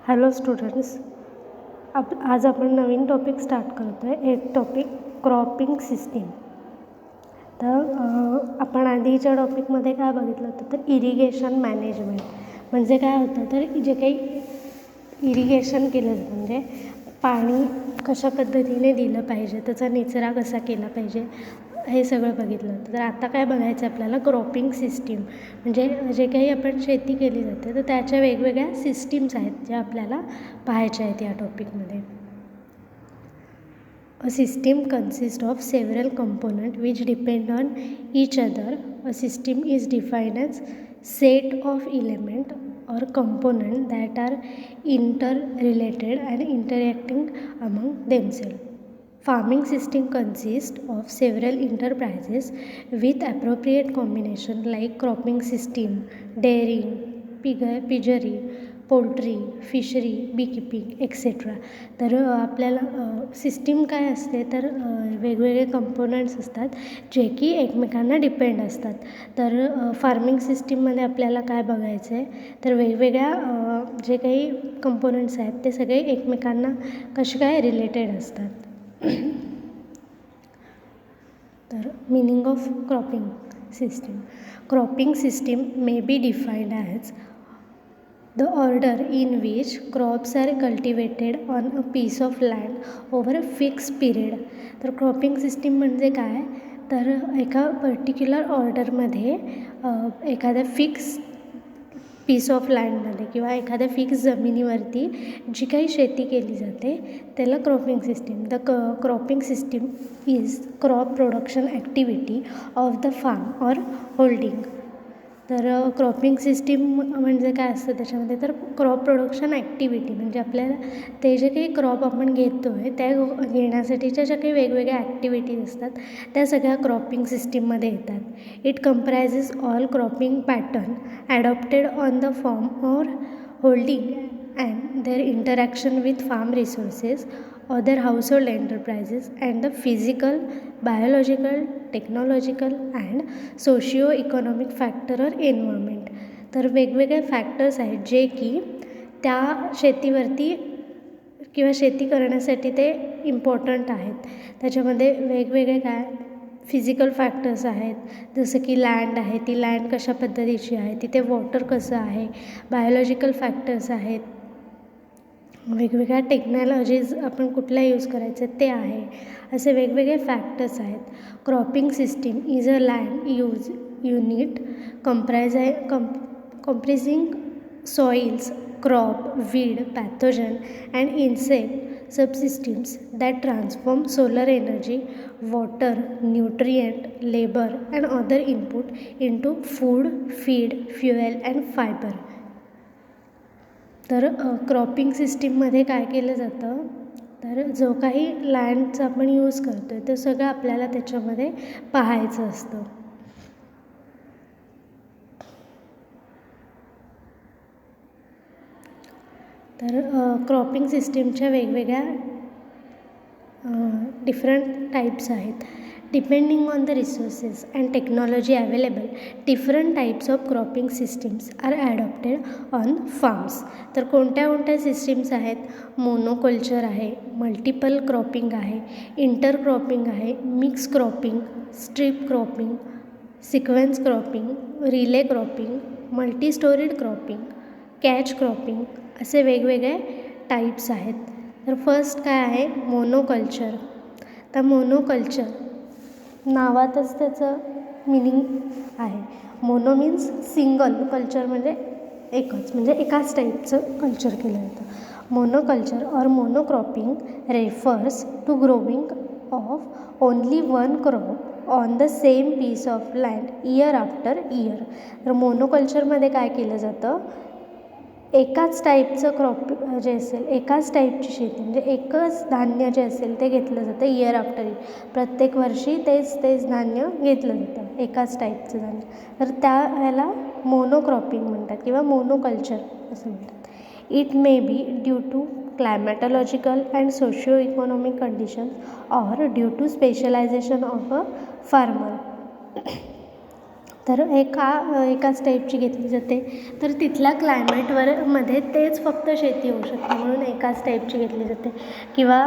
Hello students, आज आपण नवीन topic start करतो आहे. एक टॉपिक क्रॉपिंग सिस्टीम. तर आपण आधीच्या टॉपिकमध्ये काय बघितलं होतं तर इरिगेशन मॅनेजमेंट म्हणजे काय होतं तर जे काही इरिगेशन केलं जातं म्हणजे पाणी कशा पद्धतीने दिलं पाहिजे, त्याचा निचरा कसा केला पाहिजे, हे सगळं बघितलं होतं. तर आता काय बघायचं आपल्याला क्रॉपिंग सिस्टीम म्हणजे जे काही आपण शेती केली जाते तर त्याच्या वेगवेगळ्या सिस्टीम्स आहेत ज्या आपल्याला पाहायच्या आहेत या टॉपिकमध्ये. A system consists of several components which depend on each other. A system is defined as set of elements or components that are interrelated and interacting among themselves. Farming system consists of several enterprises with appropriate combination like cropping system, dairying, piggery, poultry, fishery, beekeeping etcetera. तर आपल्याला system काय असते तर वेगवेगळे components असतात जे की एकमेकांना डिपेंड असतात. तर फार्मिंग सिस्टीममध्ये आपल्याला काय बघायचं आहे तर वेगवेगळ्या जे काही कंपोनंट्स आहेत ते सगळे एकमेकांना कसे काय रिलेटेड असतात. तर meaning of cropping system. Cropping system may be defined as the order in which crops are cultivated on a piece of land over a fixed period. तर क्रॉपिंग सिस्टीम म्हणजे काय तर एका पर्टिक्युलर ऑर्डरमध्ये एखाद्या फिक्स पीस ऑफ लँडमध्ये किंवा एखाद्या fix जमिनीवरती जी काही शेती केली जाते त्याला cropping system. The cropping system is crop production activity of the farm or holding. तर क्रॉपिंग सिस्टीम म्हणजे काय असतं त्याच्यामध्ये तर क्रॉप प्रोडक्शन ॲक्टिव्हिटी म्हणजे आपल्याला ते जे काही क्रॉप आपण घेतो आहे त्या घेण्यासाठीच्या ज्या काही वेगवेगळ्या ॲक्टिव्हिटीज असतात त्या सगळ्या क्रॉपिंग सिस्टीममध्ये येतात. It comprises all cropping pattern adopted on the form or holding and their interaction with farm resources, other household enterprises and the physical, biological, technological and socio-economic factor or environment. तर वेगवेगळे factors आहेत जे की त्या शेतीवरती किंवा शेती करण्यासाठी ते इम्पॉर्टंट आहेत. त्याच्यामध्ये वेगवेगळे काय फिजिकल फॅक्टर्स आहेत जसं की लँड आहे, ती लँड कशा पद्धतीची आहे, तिथे वॉटर कसं आहे, बायोलॉजिकल फॅक्टर्स आहेत, वेगवेगळ्या टेक्नॉलॉजीज आपण कुठल्या यूज करायचे ते आहे, असे वेगवेगळे फॅक्टर्स आहेत. Cropping system is a land use unit comprising soils, crop, weed, pathogen and insect subsystems that transform solar energy, water, nutrient, labor and other input into food, feed, fuel and fiber. तर cropping सिस्टीममध्ये काय केलं जातं तर जो काही लँडचा आपण use करतो आहे ते सगळं आपल्याला त्याच्यामध्ये पाहायचं असतं. तर क्रॉपिंग सिस्टीमच्या वेगवेगळ्या डिफरंट टाईप्स आहेत. Depending on the resources and technology available, different types of cropping systems are adopted on farms. तर कोणत्या सिस्टीम्स आहेत, मोनोकल्चर आहे, मल्टिपल क्रॉपिंग आहे, इंटर क्रॉपिंग आहे, mix cropping, strip cropping, sequence cropping, relay cropping, multi storied cropping, catch cropping असे वेगवेगळे types आहेत. तर फर्स्ट काय आहे मोनोकल्चर. तर मोनोकल्चर नावातच त्याचं मिनिंग आहे. मोनो मीन्स सिंगल, कल्चर म्हणजे एकच म्हणजे एकाच टाईपचं कल्चर केलं जातं. Monoculture or monocropping refers to growing of only one crop on the same piece of land year after year. तर मोनोकल्चरमध्ये काय केलं जातं एकाच टाईपचं क्रॉप जे असेल एकाच टाईपची शेती म्हणजे एकच धान्य जे असेल ते घेतलं जातं इयर आफ्टर इयर. प्रत्येक वर्षी तेच धान्य घेतलं जातं एकाच टाईपचं धान्य. तर त्याला मोनोक्रॉपिंग म्हणतात किंवा मोनोकल्चर असं म्हणतात. It may be due to climatological and socio economic conditions or due to specialisation of a farmer. तर एकाच टाईपची घेतली जाते. तर तिथल्या मध्ये तेच फक्त शेती होऊ शकते म्हणून एकाच टाईपची घेतली जाते. किंवा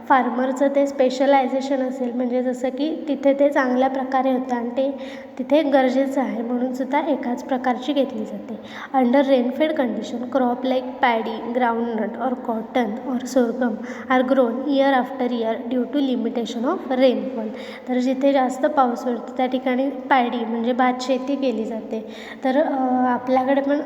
फार्मरचं ते स्पेशलायझेशन असेल, म्हणजे जसं की तिथे ते चांगल्या प्रकारे होतं आणि ते तिथे गरजेचं आहे म्हणूनसुद्धा एकाच प्रकारची घेतली जाते. Under rainfed condition crop like paddy, groundnut or cotton or sorghum are grown year after year due to limitation of rainfall. तर जिथे जास्त पाऊस पडतो त्या ठिकाणी पॅडी म्हणजे भात शेती केली जाते. तर आपल्याकडे पण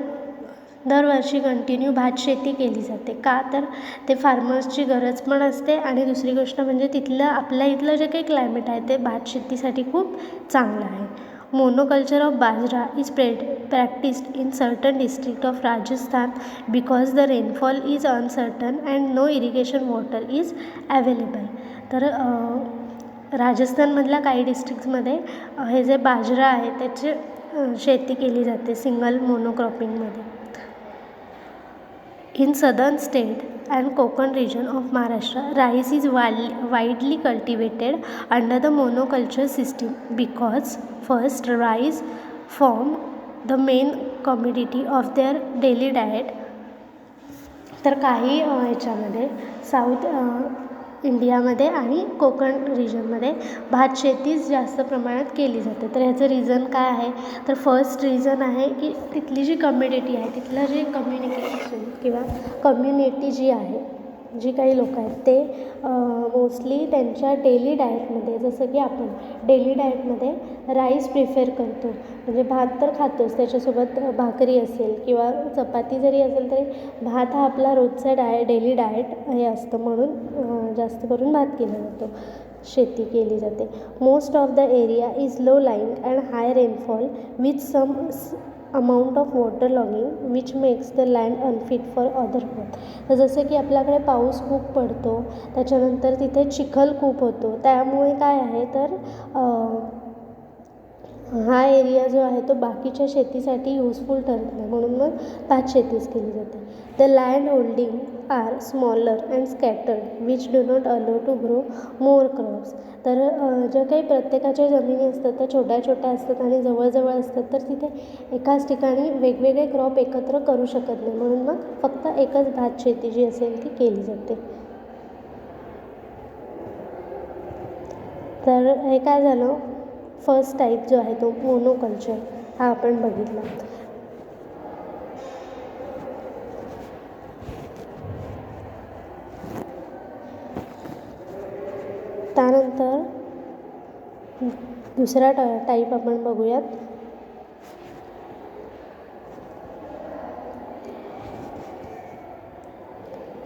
दरवर्षी कंटिन्यू भात शेती केली जाते. का तर ते फार्मर्सची गरज पण असते आणि दुसरी गोष्ट म्हणजे आपल्या इथलं जे काही क्लायमेट आहे ते भात शेतीसाठी खूप चांगलं आहे. Monoculture of bajra is practised in certain district of Rajasthan because the rainfall is uncertain and no irrigation water is available. तर राजस्थानमधल्या काही डिस्ट्रिक्ट्समध्ये हे जे बाजरा आहे त्याची शेती केली जाते single मोनोक्रॉपिंगमध्ये. In southern state and Konkan region of Maharashtra, rice is widely cultivated under the monoculture system because first rice form the main commodity of their daily diet. तर काही ह्याच्यामध्ये साऊथ इंडियामध्ये आणि कोकण रिजनमध्ये भात शेतीच जास्त प्रमाणात केली जाते. तर ह्याचं रिझन काय आहे, तर फर्स्ट रिझन आहे की तिथली जी कम्युनिटी आहे, तिथलं जे कम्युनिकेशन किंवा कम्युनिटी जी आहे, जी काही लोक आहेत ते मोस्टली त्यांच्या डेली डाएटमध्ये, जसं की आपण डेली डाएटमध्ये राईस प्रिफर करतो, म्हणजे भात तर खातोच, त्याच्यासोबत भाकरी असेल किंवा चपाती जरी असेल तरी भात हा आपला रोजचा डेली डाएट हे असतं, म्हणून जास्त करून भात केला जातो, शेती केली जाते. Most of the area is low lying and high rainfall with some amount of water logging which makes the land unfit for other growth. तर जसं की आपल्याकडे पाऊस खूप पडतो, त्याच्यानंतर तिथे चिखल खूप होतो, त्यामुळे काय आहे तर हा एरिया जो आहे तो बाकीच्या शेतीसाठी युजफुल ठरत नाही, म्हणून मग भात शेतीच केली जाते. The land holding are smaller and scattered which do not allow to grow more crops. तर ज्या काही प्रत्येकाच्या जमिनी असतात त्या छोट्या छोट्या असतात आणि जवळजवळ असतात, तर तिथे एकाच ठिकाणी वेगवेगळे क्रॉप एकत्र करू शकत नाही, म्हणून मग फक्त एकच भात शेती जी असेल ती केली जाते. तर हे काय झालं, फर्स्ट टाईप जो आहे तो मोनोकल्चर हा आपण बघितला. त्यानंतर दुसरा टाईप आपण बघूयात,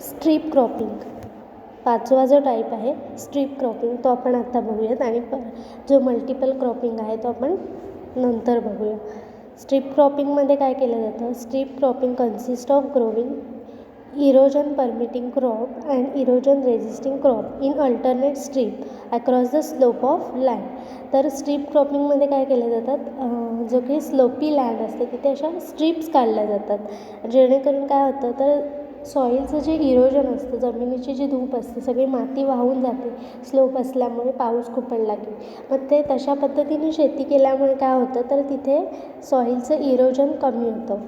स्ट्रीप क्रॉपिंग. पाचवा जो टाईप आहे स्ट्रीप क्रॉपिंग तो आपण आत्ता बघूयात आणि जो मल्टिपल क्रॉपिंग आहे तो आपण नंतर बघूया. स्ट्रीप क्रॉपिंगमध्ये काय केलं जातं, strip cropping consist of growing erosion permitting crop and erosion resisting crop in alternate strip across the slope of land. तर स्ट्रीप क्रॉपिंगमध्ये काय केलं जातात, जो काही स्लोपी लँड असते तिथे अशा स्ट्रीप्स काढल्या जातात, जेणेकरून काय होतं तर सॉईलचं जे इरोजन असतं, जमिनीची जी धूप असते, सगळी माती वाहून जाते स्लोप असल्यामुळे, पाऊस खूप पडला की. मग ते तशा पद्धतीने शेती केल्यामुळे काय होतं तर तिथे सॉईलचं इरोजन कमी होतं.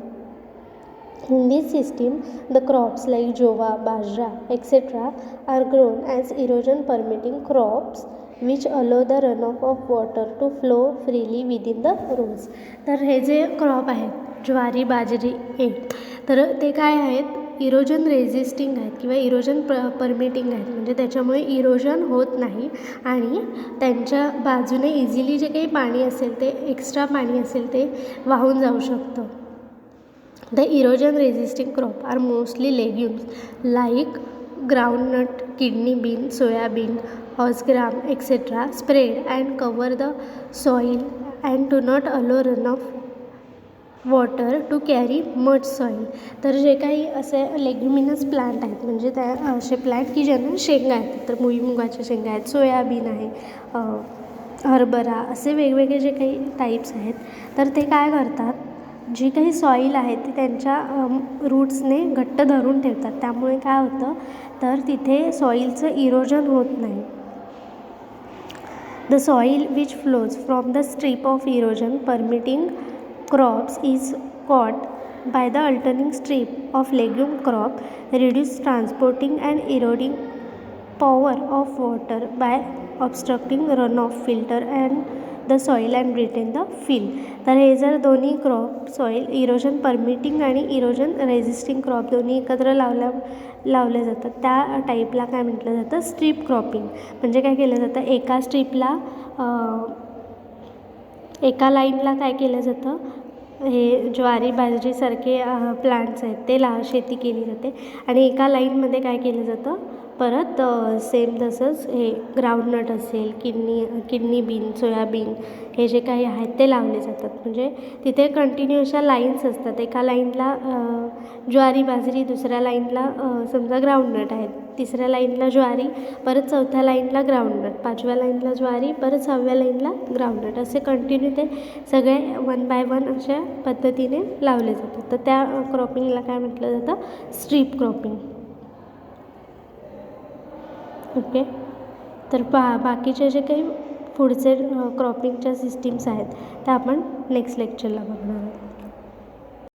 In this system, the crops like jova, bajra, etc. are grown as erosion permitting crops which allow the runoff of water to flow freely within the rows. तर हे जे क्रॉप आहेत ज्वारी, बाजरी हे, तर ते काय आहेत, इरोजन रेझिस्टिंग आहेत किंवा इरोजन परमिटिंग आहेत, म्हणजे त्याच्यामुळे इरोजन होत नाही आणि त्यांच्या बाजूने इझिली जे काही पाणी असेल ते एक्स्ट्रा पाणी असेल ते वाहून जाऊ शकतं. The erosion resisting crop are mostly legumes like groundnut, kidney bean, soybean, osgram, etc. spread and cover the soil and do not allow runoff water to carry much soil. तर जे काही असे लेग्युमिनस प्लांट आहेत, म्हणजे त्या असे plant की ज्यांना शेंगा आहेत, तर भुईमुगाच्या शेंगा आहेत, सोयाबीन आहे, हरभरा, असे वेगवेगळे जे काही टाईप्स आहेत, तर ते काय करतात, जी काही सॉईल आहे ती त्यांच्या रूट्सने घट्ट धरून ठेवतात, त्यामुळे काय होतं तर तिथे सॉईलचं इरोजन होत नाही. The soil which flows from the strip of erosion permitting crops is caught by the alternating strip of legume crop, reduce transporting and eroding power of water by obstructing runoff, filter and the soil and retain the fill. तर हे जर दोन्ही crop soil erosion permitting आणि erosion resisting crop दोन्ही एकत्र लावले जातात त्या टाईपला काय म्हटलं जातं, स्ट्रीप क्रॉपिंग. म्हणजे काय केलं जातं, एका स्ट्रीपला एका लाईनला काय केलं जातं, हे ज्वारी बाजरीसारखे प्लांट्स आहेत ते शेती केली जाते आणि एका लाईनमध्ये काय केलं जातं, परत सेम तसंच हे ग्राउंडनट असेल, किडनी बीन, सोयाबीन हे जे काही आहेत ते लावले जातात. म्हणजे तिथे कंटिन्यू अशा लाईन्स असतात. एका लाईनला ज्वारी बाजरी, दुसऱ्या लाईनला समजा ग्राउंडनट आहेत, तिसऱ्या लाईनला ज्वारी, परत चौथ्या लाईनला ग्राउंडनट, पाचव्या लाईनला ज्वारी, परत 6व्या लाईनला ग्राउंडनट, असे कंटिन्यू ते सगळे 1 बाय 1 अशा पद्धतीने लावले जातात. तर त्या क्रॉपिंगला काय म्हटलं जातं, स्ट्रीप क्रॉपिंग. ओके. तर बाकीचे जे काही पुढचे क्रॉपिंगच्या सिस्टीम्स आहेत त्या आपण नेक्स्ट लेक्चरला बघणार आहोत.